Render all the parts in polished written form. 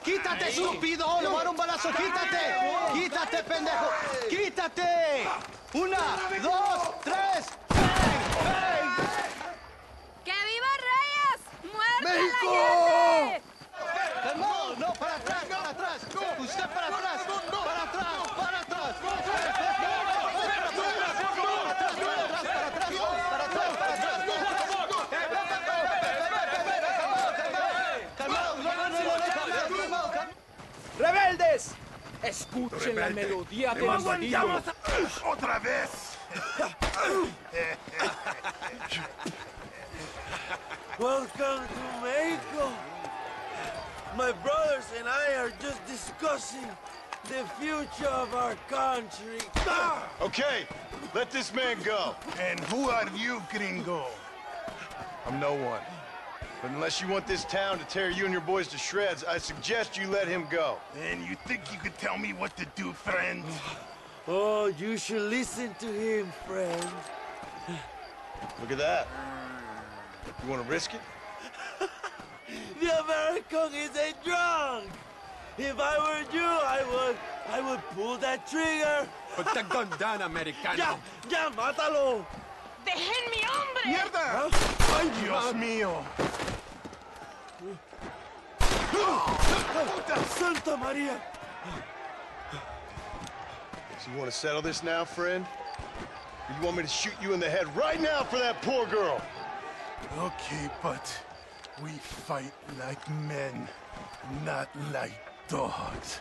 ¡Quítate, estúpido! ¡Le voy a dar un balazo! ¡Quítate! ¡Quítate, pendejo! ¡Quítate! 1, 2, 3. ¡Bang! ¡Que viva Reyes! ¡Muerte ¡México! a la gente! ¡Calmado! ¡No! ¡Para atrás! ¡Para atrás! ¡Usted para atrás! ¡Para atrás! ¡Para atrás! ¡Rebeldes! Escuchen la melodía del ladrillo. ¡Otra vez! Welcome to Mexico. My brothers and I are just discussing the future of our country. Okay, let this man go. And who are you, gringo? I'm no one. But unless you want this town to tear you and your boys to shreds, I suggest you let him go. And you think you could tell me what to do, friend? Oh, you should listen to him, friend. Look at that. You want to risk it? The American is a drunk. If I were you, I would pull that trigger. Put the gun down, Americano. Ya, mátalo. ¡Dejen mi hombre! ¡Mierda! ¡Ay, Dios mío! Santa María. So you want to settle this now, friend? Or you want me to shoot you in the head right now for that poor girl? Okay, but we fight like men, not like dogs.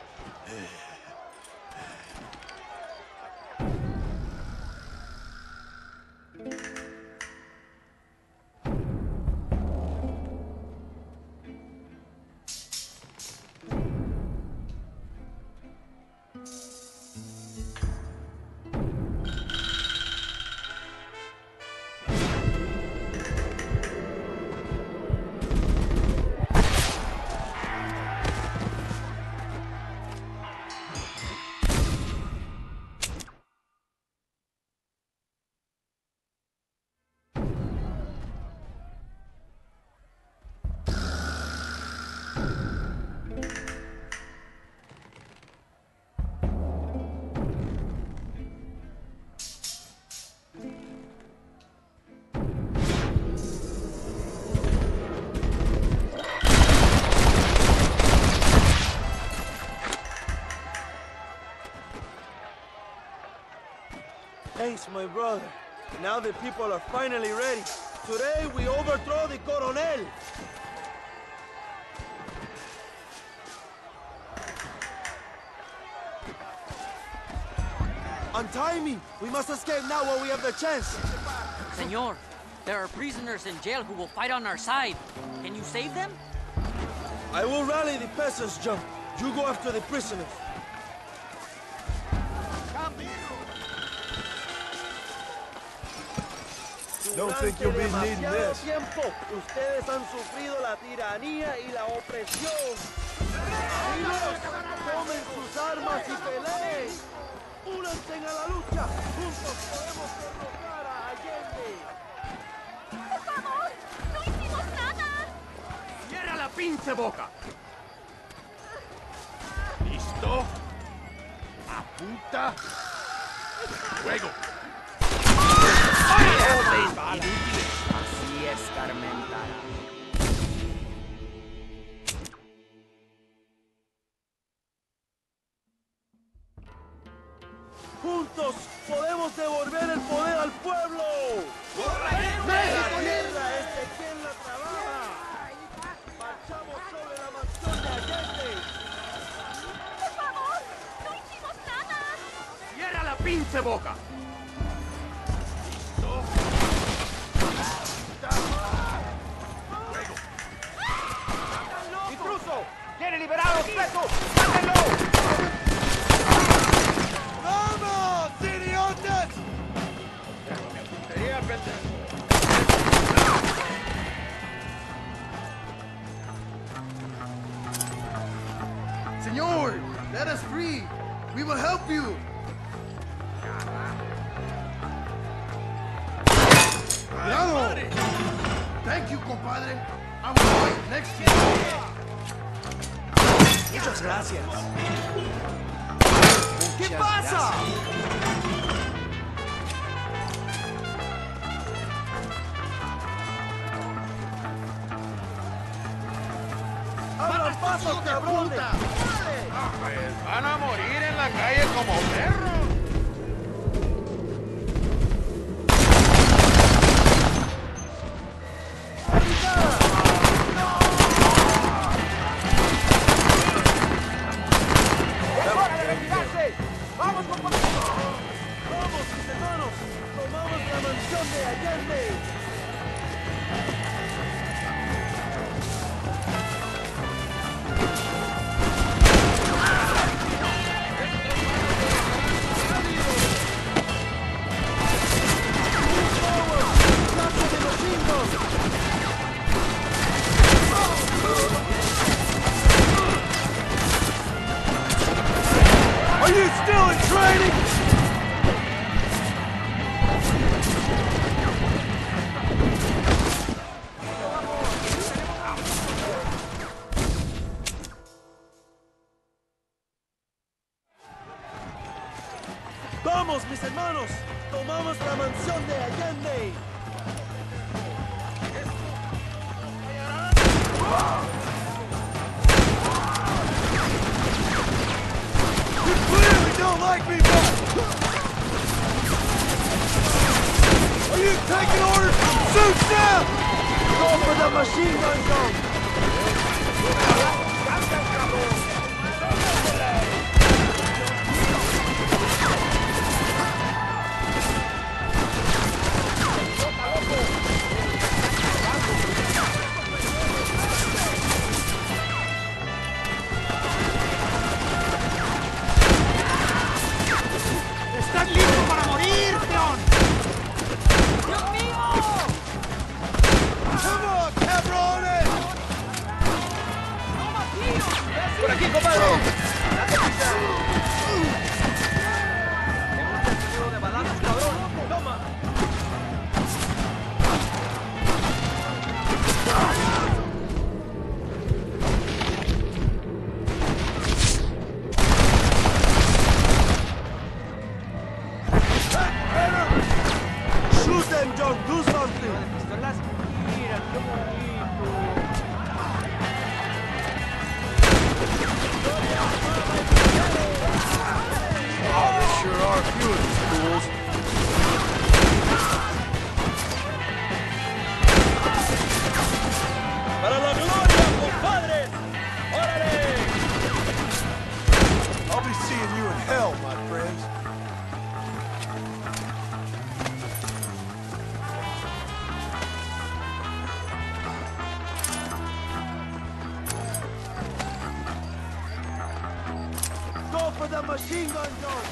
Thanks, my brother. Now the people are finally ready. Today we overthrow the Coronel. Untie me! We must escape now while we have the chance. Senor, there are prisoners in jail who will fight on our side. Can you save them? I will rally the peasants, John. You go after the prisoners. Don't think you'll be needing this. Tiempo. Ustedes han sufrido la tiranía y la opresión. Niños, tomen sus armas y peleen. Únanse a la lucha. Juntos podemos derrotar a Allende. ¡Por favor! ¡No hicimos nada! ¡Cierra la pinche boca! ¿Listo? ¡Apunta! ¡Fuego! Así es, Carmenta. Juntos podemos devolver el poder al pueblo. ¡México libre! ¡Es de quien la trabaja! Marchamos sobre la mansión de Allende. ¡Por favor! ¡No hicimos nada! ¡Cierra la pinche boca! ¡Intruso! ¡Quiere liberar a los presos! ¡Mátenlo! ¡Vamos, idiotas! Senor, let us free. We will help you. Cuidado. Thank you, compadre. I will fight next to you. Muchas gracias. ¿Qué pasa? ¡Abran paso, cabrones! Pues van a morir en la calle como perros. ¡Vamos, compañeros! ¡Vamos, mis hermanos! ¡Tomamos la mansión de Allende! Are you still in training? ¡Vamos, mis hermanos! ¡Tomamos la mansión de Allende! You clearly don't like me back! Are you taking orders from Zeus now? Go for the machine gun zone! ¡Estás listo para morir, peón! Come on, cabrones! ¡Por aquí, compadre! ¡De balazos, cabrón! ¡Toma! Shoot them, John! Do something! Mira, qué bonito. Oh, they sure are few of these fools. ¡Para la gloria, compadres! ¡Órale! I'll be seeing you in hell, my friends. Go for the machine gun, John!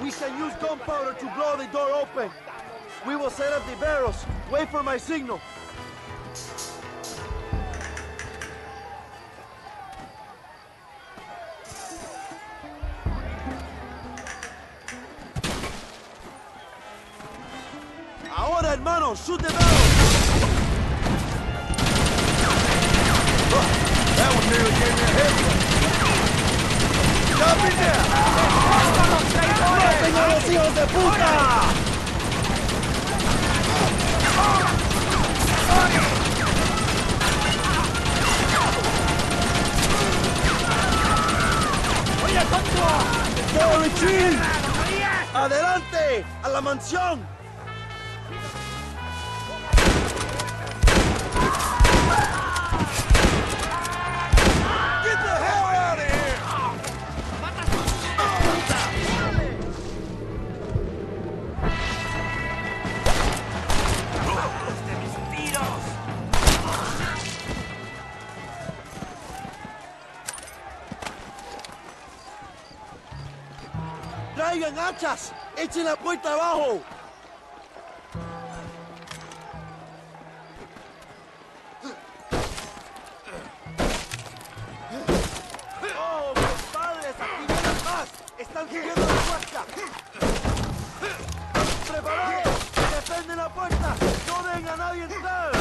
We can use gunpowder to blow the door open. We will set up the barrels. Wait for my signal. Ahora, hermano, shoot the barrel. That one nearly gave me a head start. Stop me now! ¡Maten a los hijos de puta! ¡Go, retreat! ¡Adelante! ¡A la mansión! Get the hell out of here! ¡Traigan hachas! ¡Echen la puerta abajo! ¡Oh, compadres! ¡Aquí vienen más! ¡Están subiendo la puerta! ¡Preparados! ¡Defienden la puerta! ¡No dejen a nadie entrar!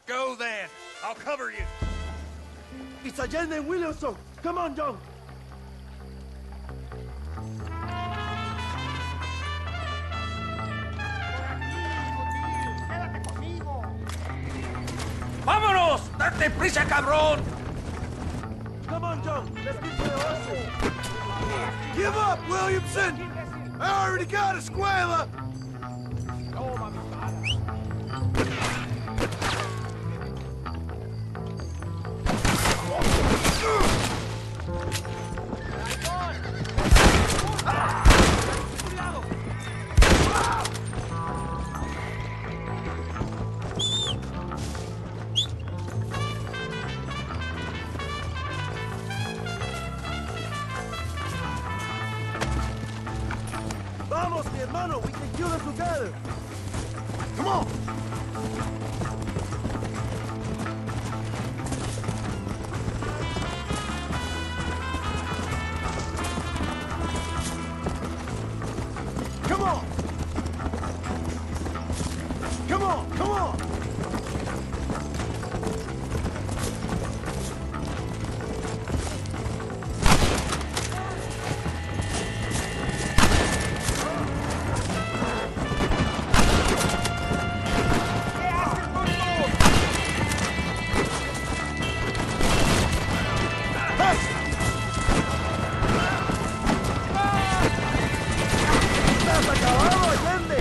Go then. I'll cover you. It's Allende and Williamson. Come on, John. ¡Vámonos! ¡Date prisa, cabrón! Come on, John. Let's get to the horses. Give up, Williamson! I already got a Escuela! Vamos, mi hermano. We can kill them together. Come on! Come on! Come on! Come on! ¡Estás acabado, Allende!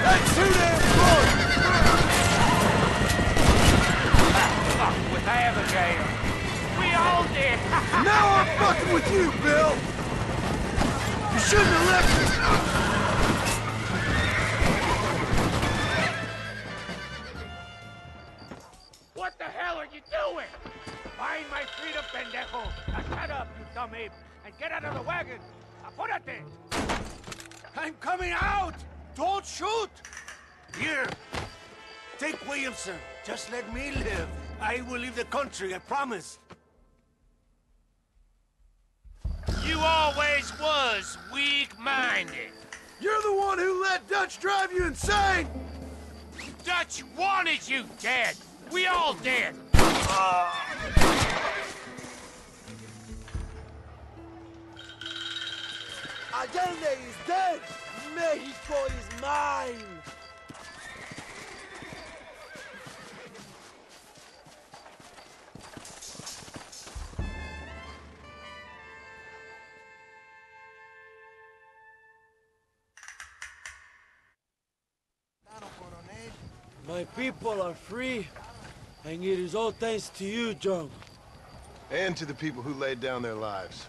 That's too damn close! Fuck with Abigail. We all did. Now I'm fucking with you, Bill! You shouldn't have left me! What the hell are you doing? Find my freedom, pendejo. Now shut up, you dumb ape, and get out of the wagon. Apúrate. I'm coming out! Don't shoot! Here, take Williamson. Just let me live. I will leave the country, I promise. You always was weak-minded. You're the one who let Dutch drive you insane! Dutch wanted you dead. We all did. Allende is dead! Mexico is mine! My people are free, and it is all thanks to you, John. And to the people who laid down their lives.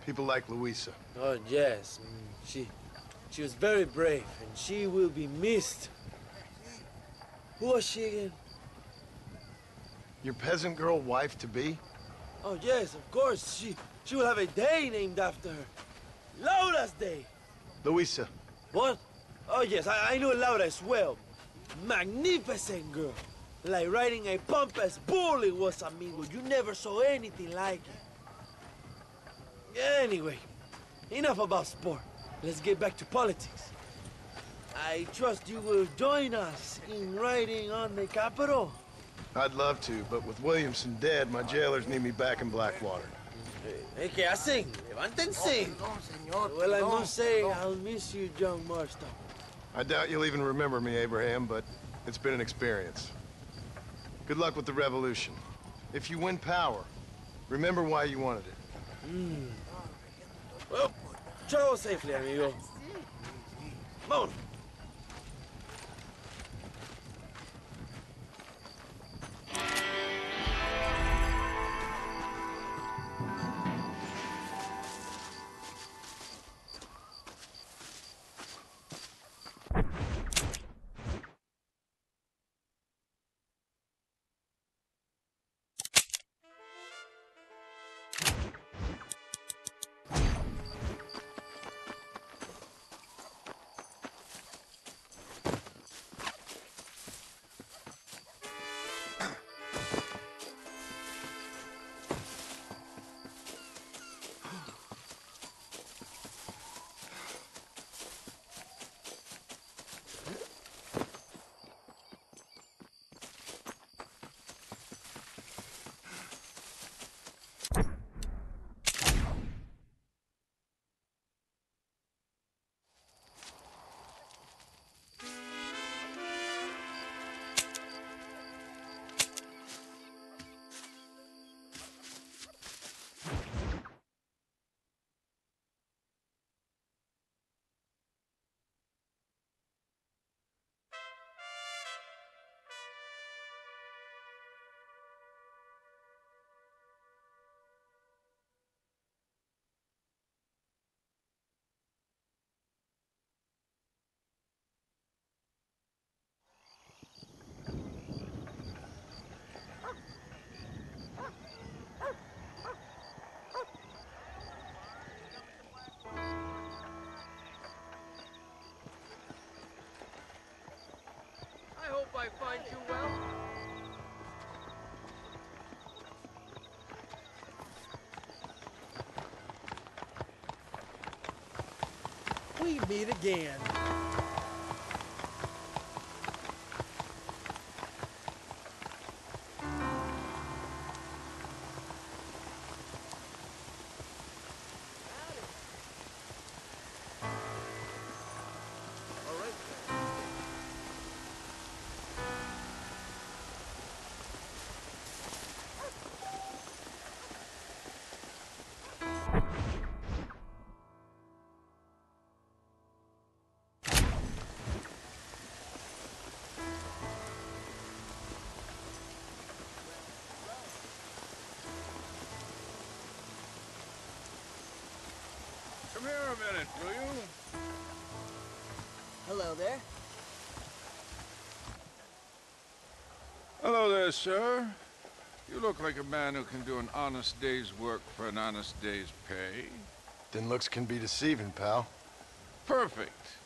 People like Luisa. Oh, yes. She was very brave, and she will be missed. Who was she again? Your peasant girl wife-to-be? Oh, yes, of course. She will have a day named after her. Laura's Day. Luisa. What? Oh, yes, I know Laura as well. Magnificent girl. Like riding a pompous bull it was, amigo. You never saw anything like it. Anyway, enough about sport. Let's get back to politics. I trust you will join us in riding on the Capitol. I'd love to, but with Williamson dead, my jailers need me back in Blackwater. Hey, ¿qué hacen? Levántense. Well, I must say, I'll miss you, John Marston. I doubt you'll even remember me, Abraham, but it's been an experience. Good luck with the revolution. If you win power, remember why you wanted it. Well, travel safely, amigo. Vámonos. I hope I find you well. We meet again. Come here a minute, will you? Hello there. Hello there, sir. You look like a man who can do an honest day's work for an honest day's pay. Then looks can be deceiving, pal. Perfect.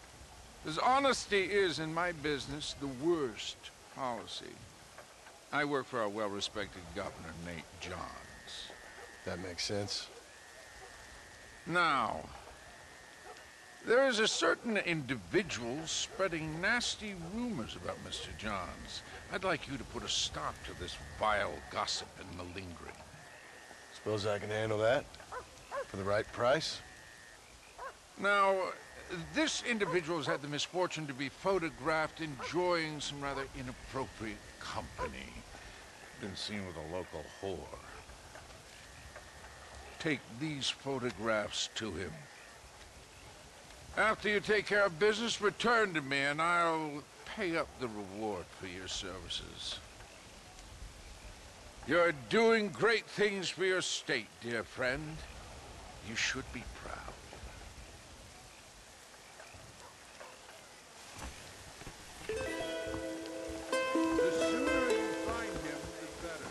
As honesty is in my business the worst policy. I work for our well-respected governor, Nate Johns. That makes sense. Now, there is a certain individual spreading nasty rumors about Mr. Johns. I'd like you to put a stop to this vile gossip and malingering. Suppose I can handle that? For the right price? Now, this individual has had the misfortune to be photographed enjoying some rather inappropriate company. Been seen with a local whore. Take these photographs to him. After you take care of business, return to me and I'll pay up the reward for your services. You're doing great things for your state, dear friend. You should be proud. The sooner you find him, the better.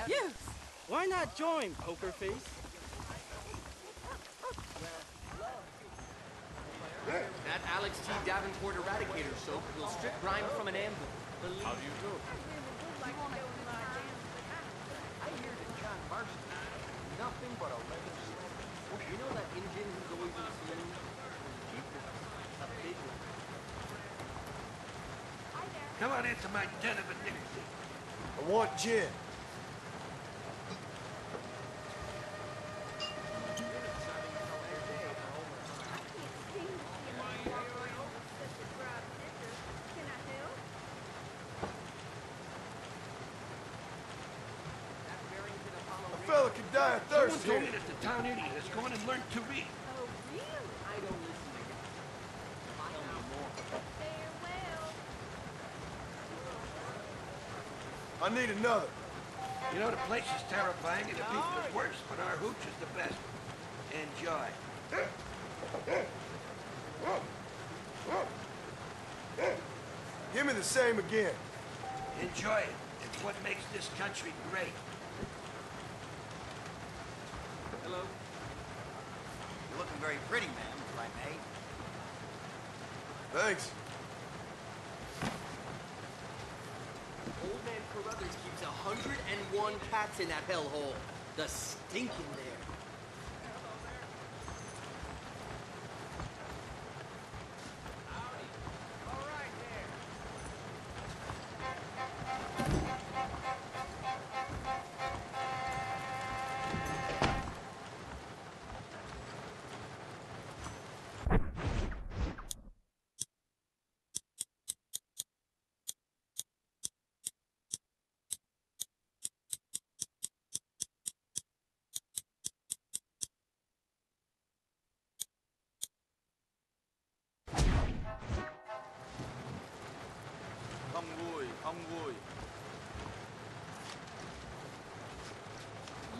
Yes. Why not join, Poker Face? That Alex T. Davenport Eradicator soap will strip grime from an anvil. How do you do? I hear that John Marston nothing but a leather slammer. You know that Indian who's always in the saloon? A big one. Come on into my den of iniquity. I want gin. A fella could die of thirst Someone told here. me that the town idiot has gone and learned to read. Oh, really? I don't listen to him. Tell me more. Farewell. I need another. You know, the place is terrifying and the people is worse, but our hooch is the best. Enjoy. Give me the same again. Enjoy it. It's what makes this country great. Hello. You're looking very pretty, ma'am, if I may. Thanks. Old man Carruthers keeps 101 cats in that hellhole. The stink in there.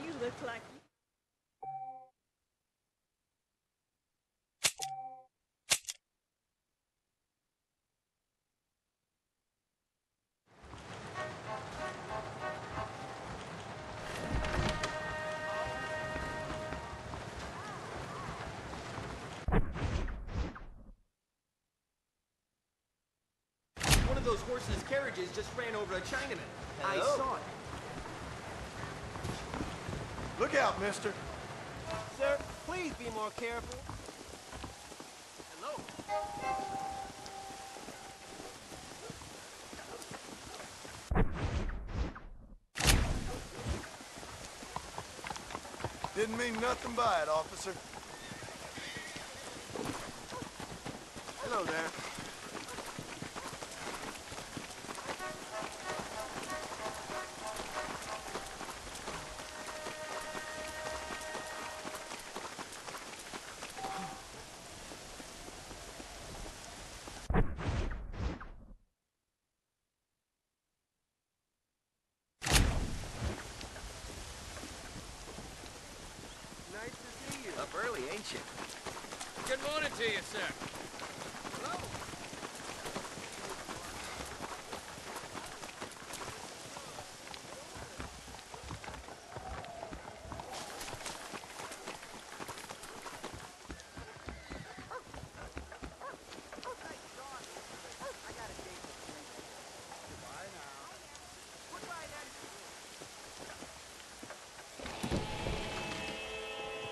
You look like One of those horses' carriages just ran over a Chinaman. I Hello? saw it. Look out, mister. Sir, please be more careful. Hello. Didn't mean nothing by it, officer. Hello there. Nice to see you. Up early, ain't you? Good morning to you, sir. Hello.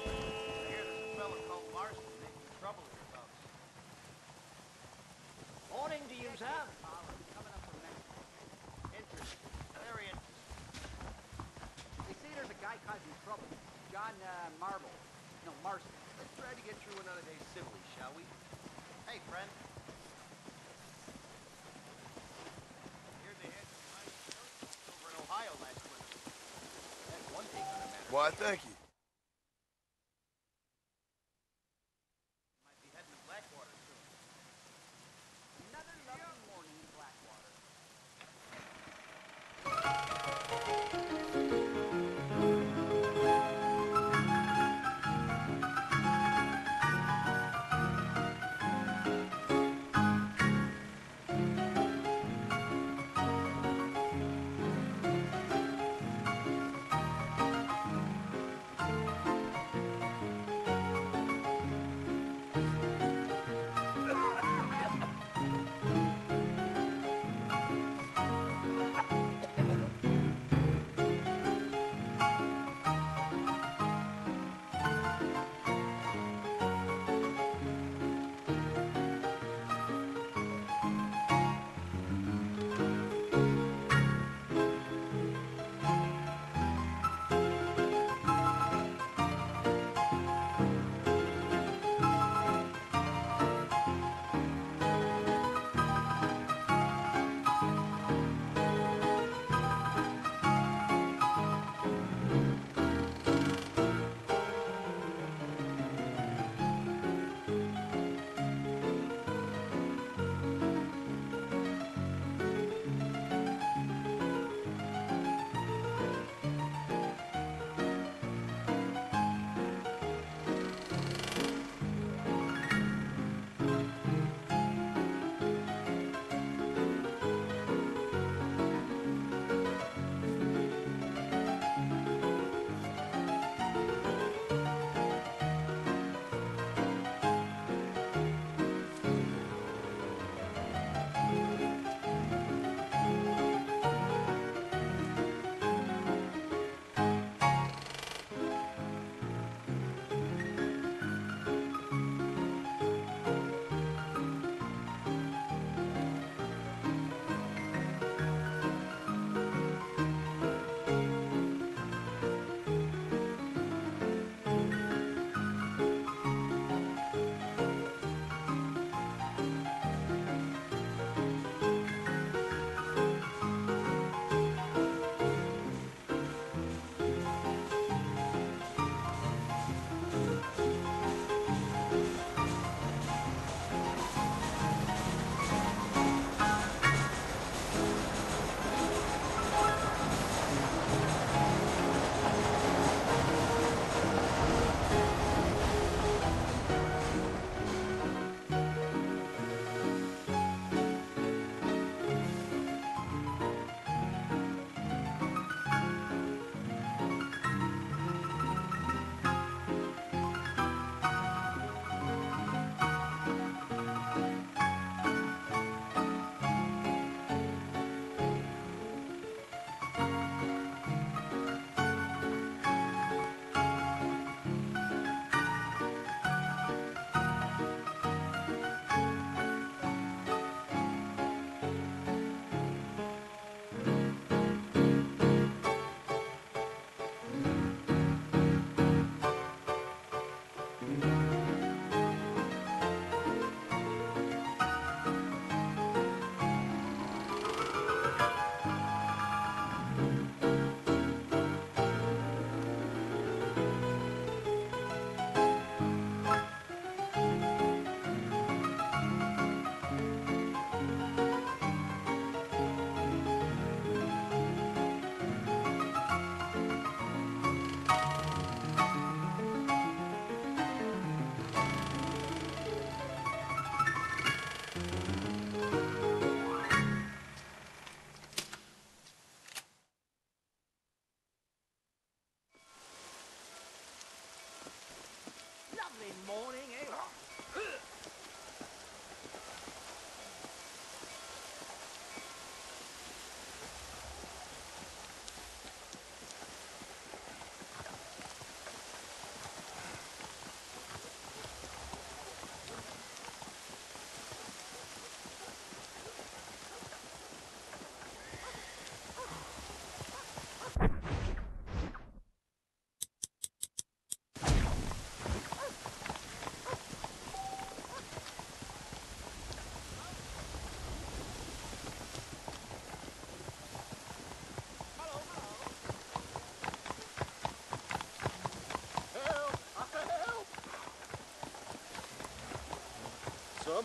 I hear there's a fellow called Marston making trouble with folks. Morning to you, sir. Coming up from Mexico. Interesting. Very interesting. They say there's a guy causing trouble. John, Marston. Let's try to get through another day civilly, shall we? Hey, friend. Here's the head of my over in Ohio last winter. That's one take on a matter. Why, thank you. Might be heading to Blackwater soon. Another lovely morning in Blackwater.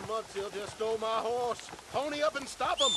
Mudsill just stole my horse. Pony up and stop him.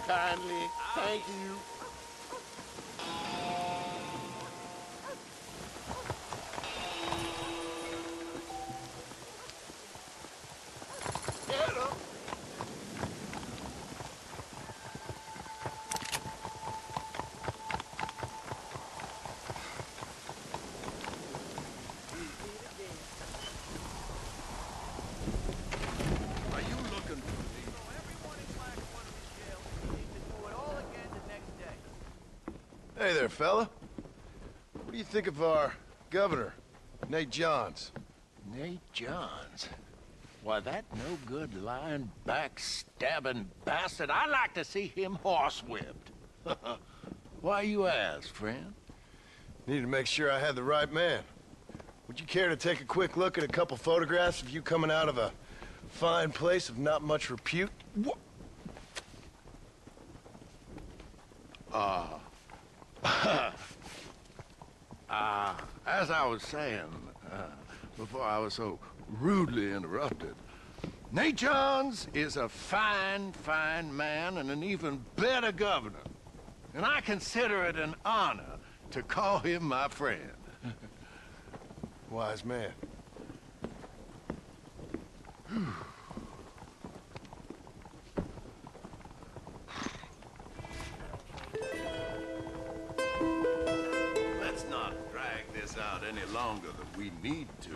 Kindly. Thank you. Get him. Are you looking for me? Hey there, fella. What do you think of our governor, Nate Johns? Nate Johns? Why, that no-good, lying, backstabbing bastard. I'd like to see him horsewhipped. Why you ask, friend? Needed to make sure I had the right man. Would you care to take a quick look at a couple photographs of you coming out of a fine place of not much repute? What? As I was saying, before I was so rudely interrupted, Nate Johns is a fine, fine man and an even better governor. And I consider it an honor to call him my friend. Wise man. Let's not drag this out any longer than we need to.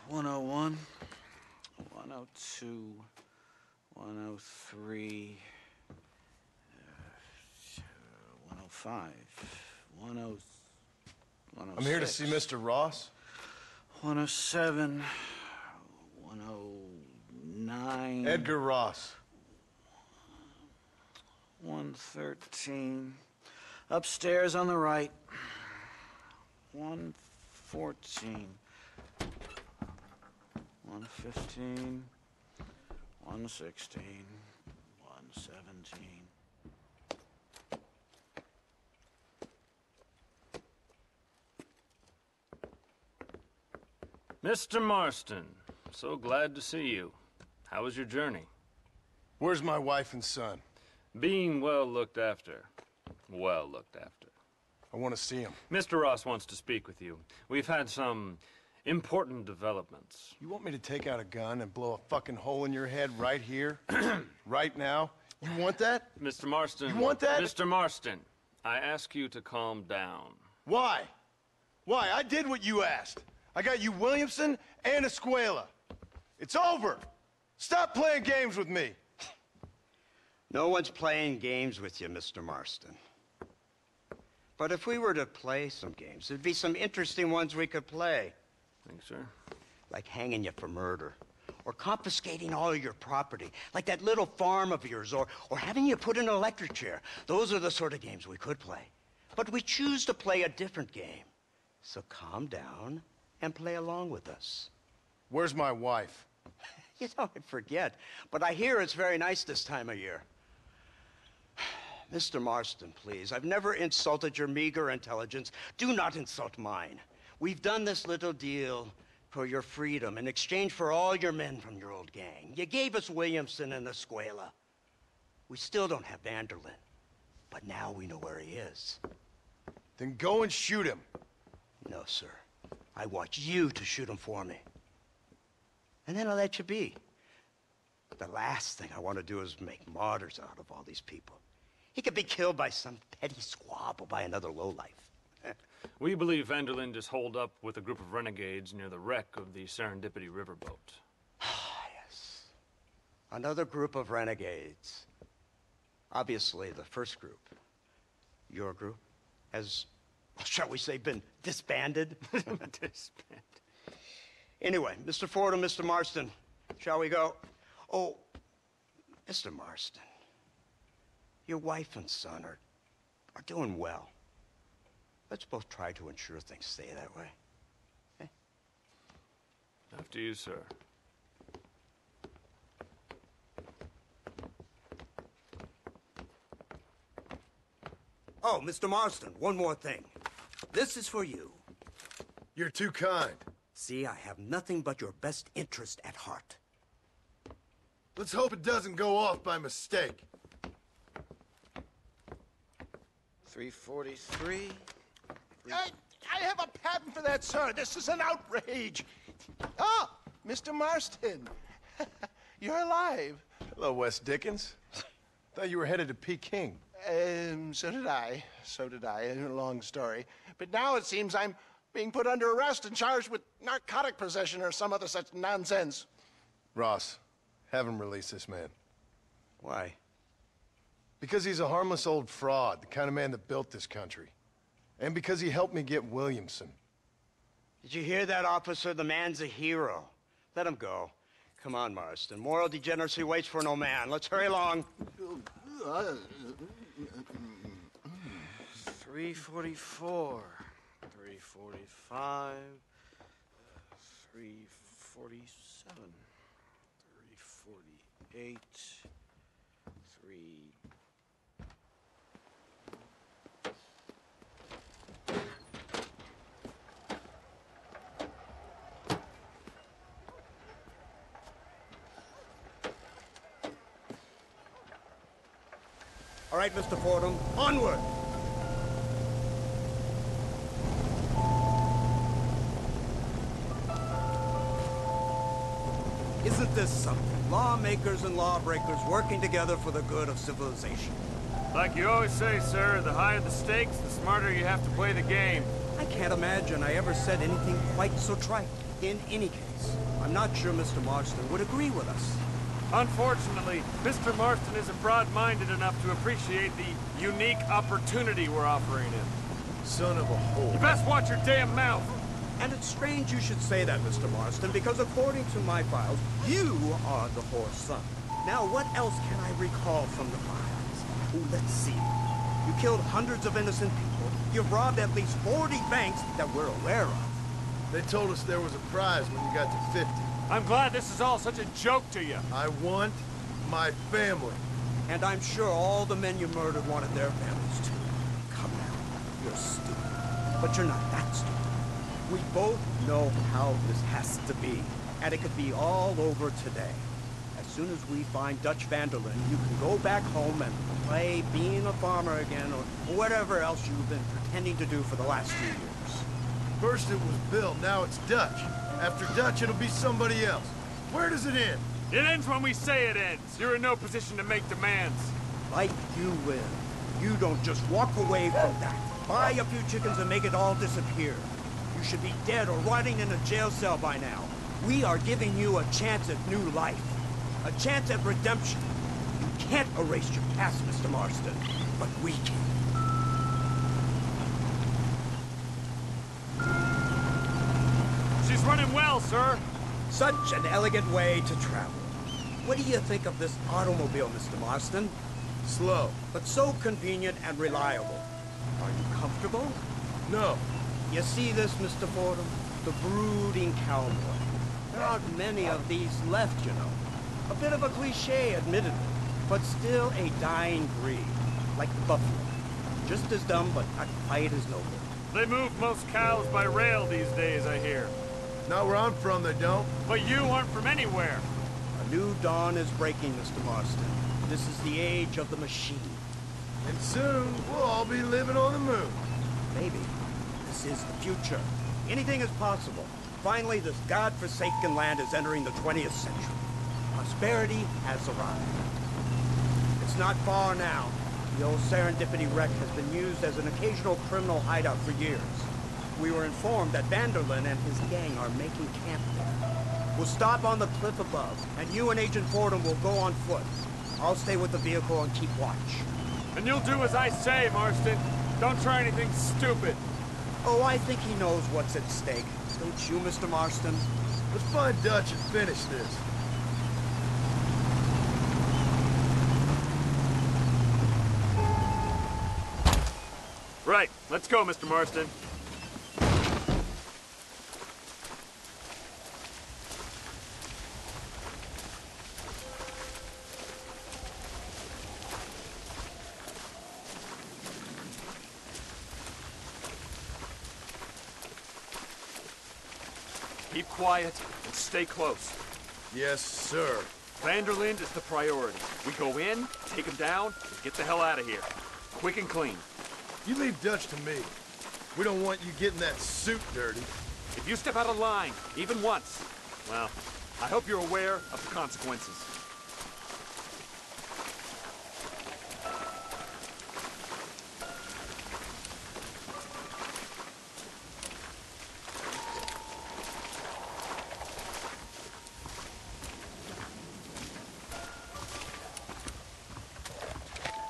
One 101, 102, 103, 105, 106. I'm here to see Mr. Ross. 107, 109. Edgar Ross. 113. Upstairs on the right. 114. 115. 116. 117. Mr. Marston, so glad to see you. How was your journey? Where's my wife and son? Being well looked after. Well looked after. I want to see him. Mr. Ross wants to speak with you. We've had some important developments. You want me to take out a gun and blow a fucking hole in your head right here? Right now? You want that? Mr. Marston. You want that? Mr. Marston, I ask you to calm down. Why? Why? I did what you asked. I got you Williamson and Escuela. It's over. Stop playing games with me. No one's playing games with you, Mr. Marston. But if we were to play some games, there'd be some interesting ones we could play. Thanks, sir. Like hanging you for murder, or confiscating all of your property, like that little farm of yours, or having you put in an electric chair. Those are the sort of games we could play. But we choose to play a different game. So calm down and play along with us. Where's my wife? You know, I forget, but I hear it's very nice this time of year. Mr. Marston, please, I've never insulted your meager intelligence. Do not insult mine. We've done this little deal for your freedom in exchange for all your men from your old gang. You gave us Williamson and Escuela. We still don't have Vanderlyn, but now we know where he is. Then go and shoot him. No, sir. I want you to shoot him for me. And then I'll let you be. The last thing I want to do is make martyrs out of all these people. He could be killed by some petty squabble by another lowlife. We believe Vanderlyn is holed up with a group of renegades near the wreck of the Serendipity riverboat. Yes. Another group of renegades. Obviously, the first group, your group, has, shall we say, been disbanded? Disbanded. Anyway, Mr. Ford and Mr. Marston, shall we go? Oh, Mr. Marston, your wife and son are doing well. Let's both try to ensure things stay that way. Okay? After you, sir. Oh, Mr. Marston, one more thing. This is for you. You're too kind. See, I have nothing but your best interest at heart. Let's hope it doesn't go off by mistake. 343. I have a patent for that, sir. This is an outrage. Ah, Mr. Marston. You're alive. Hello, Wes Dickens. Thought you were headed to Peking. So did I. So did I. A long story. But now it seems I'm being put under arrest and charged with narcotic possession or some other such nonsense. Ross, have him release this man. Why? Because he's a harmless old fraud, the kind of man that built this country. And because he helped me get Williamson. Did you hear that, officer? The man's a hero. Let him go. Come on, Marston. Moral degeneracy waits for no man. Let's hurry along. 344. 345. 347. 348. 3... All right, Mr. Fordham, onward! Isn't this something? Lawmakers and lawbreakers working together for the good of civilization. Like you always say, sir, the higher the stakes, the smarter you have to play the game. I can't imagine I ever said anything quite so trite. In any case, I'm not sure Mr. Marston would agree with us. Unfortunately, Mr. Marston isn't broad-minded enough to appreciate the unique opportunity we're offering him. Son of a whore. You best watch your damn mouth! And it's strange you should say that, Mr. Marston, because according to my files, you are the whore's son. Now, what else can I recall from the files? Oh, let's see. You killed hundreds of innocent people. You've robbed at least 40 banks that we're aware of. They told us there was a prize when you got to 50. I'm glad this is all such a joke to you. I want my family. And I'm sure all the men you murdered wanted their families too. Come now, you're stupid. But you're not that stupid. We both know how this has to be, and it could be all over today. As soon as we find Dutch Vanderlyn, you can go back home and play being a farmer again, or whatever else you've been pretending to do for the last few years. First it was Bill, now it's Dutch. After Dutch, it'll be somebody else. Where does it end? It ends when we say it ends. You're in no position to make demands. Like you will. You don't just walk away from that. Buy a few chickens and make it all disappear. You should be dead or rotting in a jail cell by now. We are giving you a chance at new life. A chance at redemption. You can't erase your past, Mr. Marston, but we can. She's running well, sir. Such an elegant way to travel. What do you think of this automobile, Mr. Marston? Slow. But so convenient and reliable. Are you comfortable? No. You see this, Mr. Fordham? The brooding cowboy. There aren't many of these left, you know. A bit of a cliché, admittedly, but still a dying breed, like the buffalo. Just as dumb, but not quite as noble. They move most cows by rail these days, I hear. Not where I'm from, they don't. But you aren't from anywhere. A new dawn is breaking, Mr. Marston. This is the age of the machine. And soon, we'll all be living on the moon. Maybe. This is the future. Anything is possible. Finally, this godforsaken land is entering the 20th century. Prosperity has arrived. It's not far now. The old Serendipity wreck has been used as an occasional criminal hideout for years. We were informed that Vanderlyn and his gang are making camp there. We'll stop on the cliff above, and you and Agent Fordham will go on foot. I'll stay with the vehicle and keep watch. And you'll do as I say, Marston. Don't try anything stupid. Oh, I think he knows what's at stake. Don't you, Mr. Marston? Let's find Dutch and finish this. Right. Let's go, Mr. Marston. Keep quiet and stay close. Yes, sir. Vanderlyn is the priority. We go in, take him down, and get the hell out of here. Quick and clean. You leave Dutch to me. We don't want you getting that suit dirty. If you step out of line, even once, well, I hope you're aware of the consequences.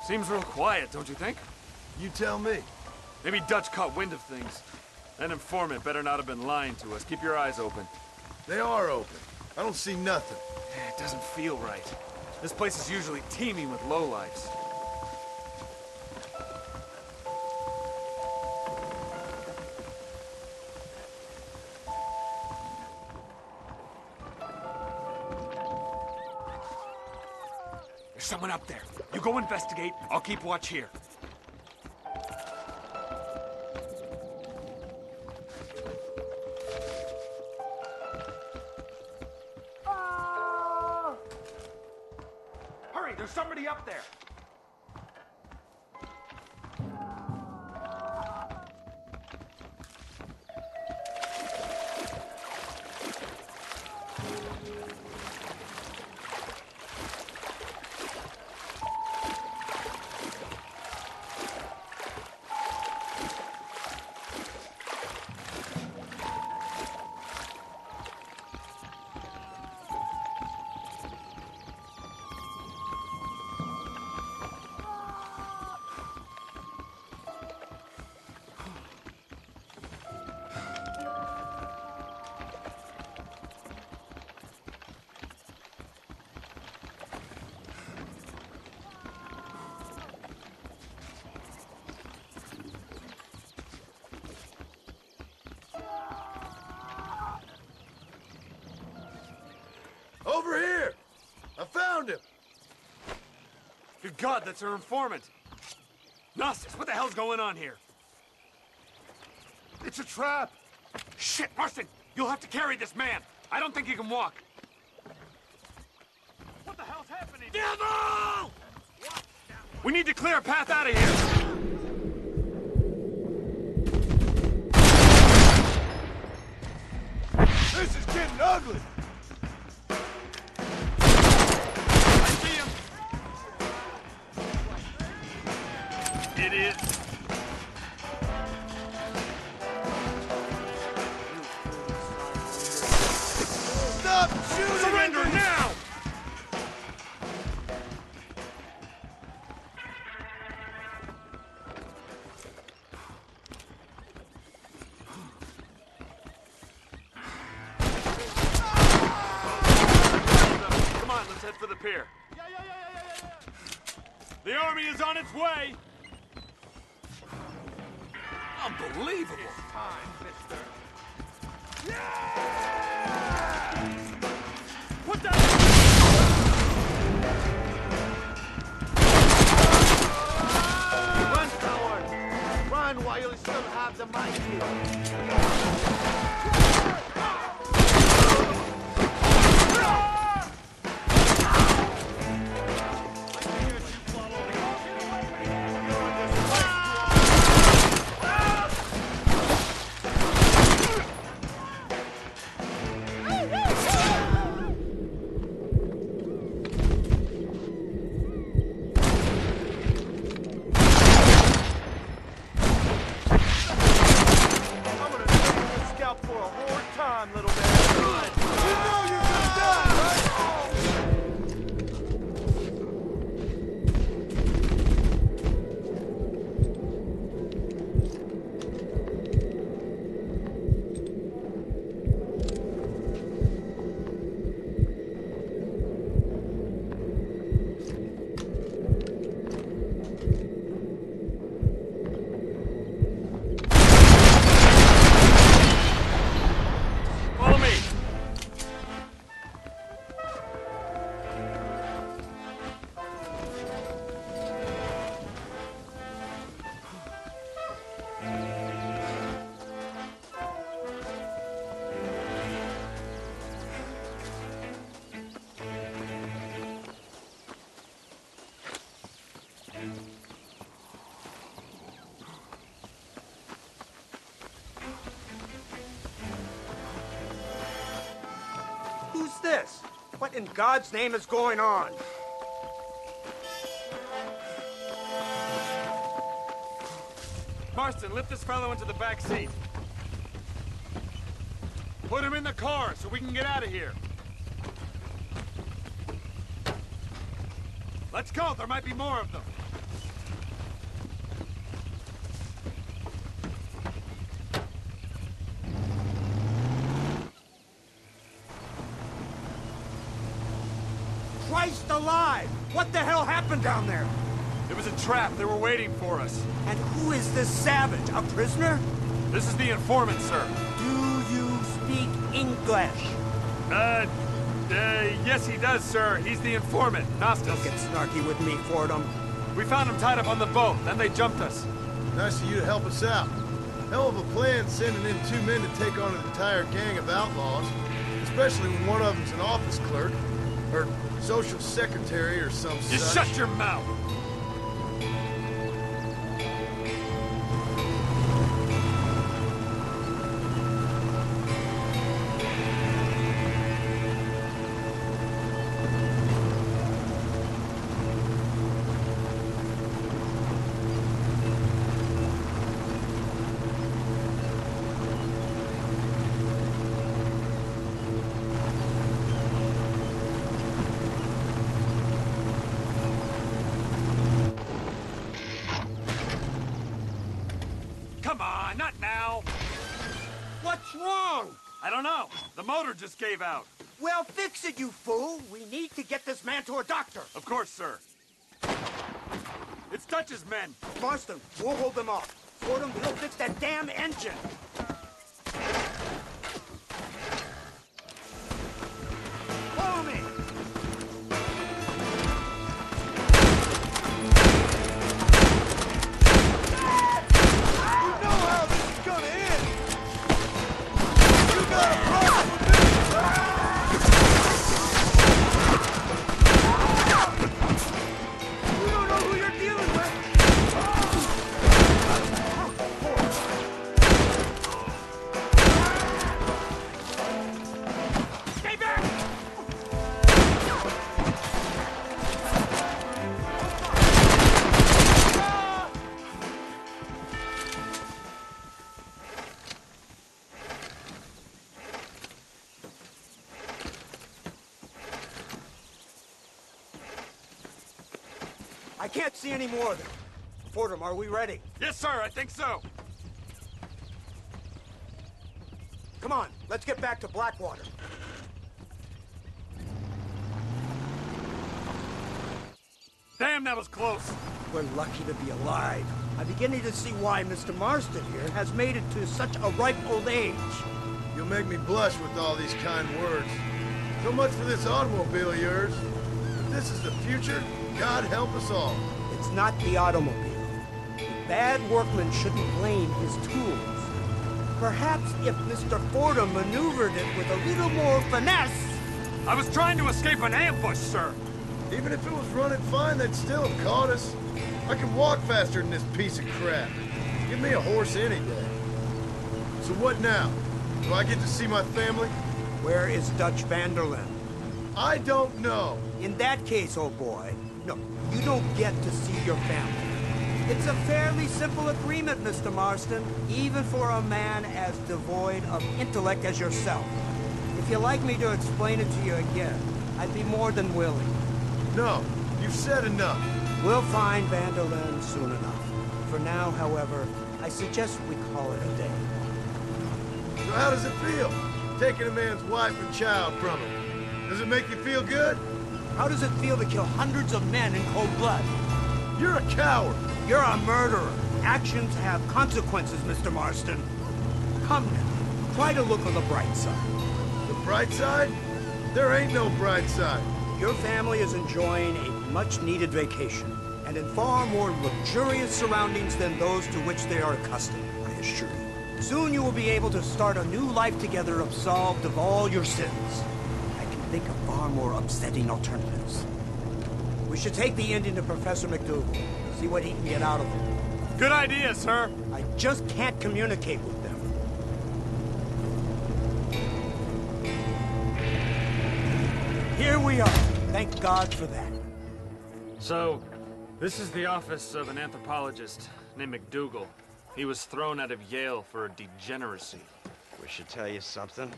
Seems real quiet, don't you think? You tell me. Maybe Dutch caught wind of things. That informant better not have been lying to us. Keep your eyes open. They are open. I don't see nothing. It doesn't feel right. This place is usually teeming with lowlifes. There's someone up there. You go investigate. I'll keep watch here. Hurry, there's somebody up there. Over here! I found him! Good God, that's our informant. Gnostics, what the hell's going on here? It's a trap. Shit, Marston! You'll have to carry this man. I don't think he can walk. What the hell's happening? Devil! We need to clear a path out of here. This is getting ugly! I see him! Idiot! Stop shooting! Surrender now! Come on, let's head for the pier. The army is on its way! Unbelievable! What the? Run, coward! Run while you still have the mic. For a hard time, little man. You know you're gonna die, right? Follow me! Who's this? What in God's name is going on? Marston, lift this fellow into the back seat. Put him in the car so we can get out of here. Let's go, there might be more of them. Christ alive! What the hell happened down there? It was a trap, they were waiting for us. And who is this savage? A prisoner? This is the informant, sir. Do you speak English? Yes he does, sir. He's the informant, Nastas. Don't get snarky with me, Fordham. We found him tied up on the boat, then they jumped us. Nice of you to help us out. Hell of a plan sending in 2 men to take on an entire gang of outlaws, especially when one of them's an office clerk, or social secretary, or some You such. shut your mouth! Come on, not now! What's wrong? I don't know. The motor just gave out. Well, fix it, you fool. We need to get this man to a doctor. Of course, sir. It's Dutch's men. Marston, we'll hold them off. Fordham, he'll fix that damn engine. Follow me. You know how this is gonna end! can't see any more of them. Fordham, are we ready? Yes, sir, I think so. Come on, let's get back to Blackwater. Damn, that was close. We're lucky to be alive. I'm beginning to see why Mr. Marston here has made it to such a ripe old age. You'll make me blush with all these kind words. So much for this automobile of yours. If this is the future, God help us all. It's not the automobile. The bad workman shouldn't blame his tools. Perhaps if Mr. Fordham maneuvered it with a little more finesse... I was trying to escape an ambush, sir. Even if it was running fine, they'd still have caught us. I can walk faster than this piece of crap. Give me a horse any day. So what now? Do I get to see my family? Where is Dutch Vanderlyn? I don't know. In that case, old boy, no, you don't get to see your family. It's a fairly simple agreement, Mr. Marston, even for a man as devoid of intellect as yourself. If you'd like me to explain it to you again, I'd be more than willing. No, you've said enough. We'll find Vanderlyn soon enough. For now, however, I suggest we call it a day. So how does it feel, taking a man's wife and child from him? Does it make you feel good? How does it feel to kill hundreds of men in cold blood? You're a coward. You're a murderer. Actions have consequences, Mr. Marston. Come now, try to look on the bright side. The bright side? There ain't no bright side. Your family is enjoying a much-needed vacation, and in far more luxurious surroundings than those to which they are accustomed, I assure you. Soon you will be able to start a new life together absolved of all your sins. I can think of far more upsetting alternatives. We should take the Indian to Professor McDougal, see what he can get out of him. Good idea, sir. I just can't communicate with them. Here we are. Thank God for that. So, this is the office of an anthropologist named McDougal. He was thrown out of Yale for a degeneracy. We should tell you something.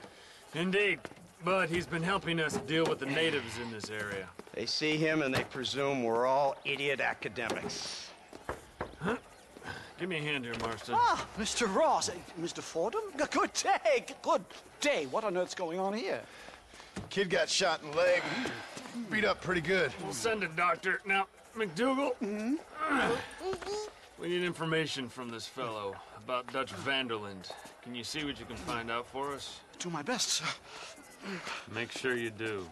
Indeed, but he's been helping us deal with the natives in this area. They see him and they presume we're all idiot academics. Huh? Give me a hand here, Marston. Ah, Mr. Ross. Mr. Fordham? Good day. Good day. What on earth's going on here? Kid got shot in the leg. Beat up pretty good. We'll send a doctor. Now, McDougal, we need information from this fellow about Dutch Vanderlyn. Can you see what you can find out for us? Do my best, sir. Make sure you do.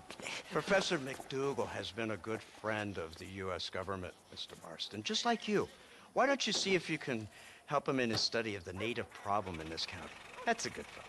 Professor McDougal has been a good friend of the U.S. government, Mr. Marston, just like you. Why don't you see if you can help him in his study of the native problem in this county? That's a good fellow.